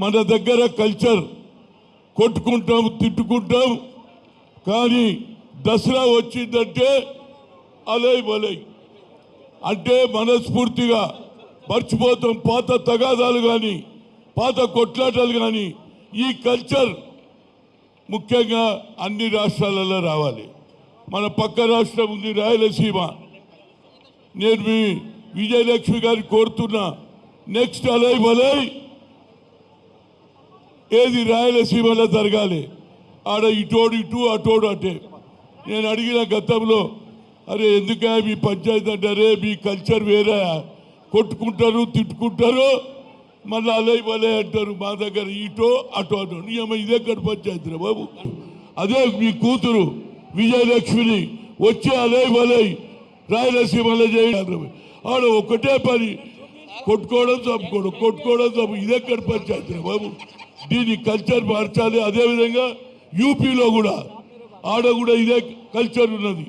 మన దగ్గర కల్చర్ కొట్టుకుంటాం తిట్టుకుంటాం, కానీ దసరా వచ్చిందంటే అలై బలై అంటే మనస్ఫూర్తిగా మర్చిపోతాం. పాత తగాదాలు కానీ పాత కొట్లాటలు కానీ ఈ కల్చర్ ముఖ్యంగా అన్ని రాష్ట్రాలలో రావాలి. మన పక్క రాష్ట్రం ఉంది రాయలసీమ. నేను మీ విజయలక్ష్మి గారిని కోరుతున్నా, నెక్స్ట్ అలై బలై ఏది రాయలసీమలో జరగాలి. ఆడ ఇటోడు ఇటు అటోడు అటే. నేను అడిగిన గతంలో, అరే ఎందుక మీ పంచాయతీ అంటారే, మీ కల్చర్ వేరే, కొట్టుకుంటారు తిట్టుకుంటారు, మళ్ళీ అలై బలై అంటారు. మా దగ్గర ఇటో అటో అటో. నియమ ఇదే కడ పంచాయతీ బాబు. అదే మీ కూతురు విజయలక్ష్మిని వచ్చే అలై బలై రాయలసీమలో చేయాలి. ఆడ ఒకటే పని, కొట్టుకోవడం చంపుకోవడం, కొట్టుకోవడం చంపు. ఇదే కడ పంచాయతీ బాబు. దీని కల్చర్ మార్చాలి. అదేవిధంగా యూపీలో కూడా ఆడ కూడా ఇదే కల్చర్ ఉన్నది.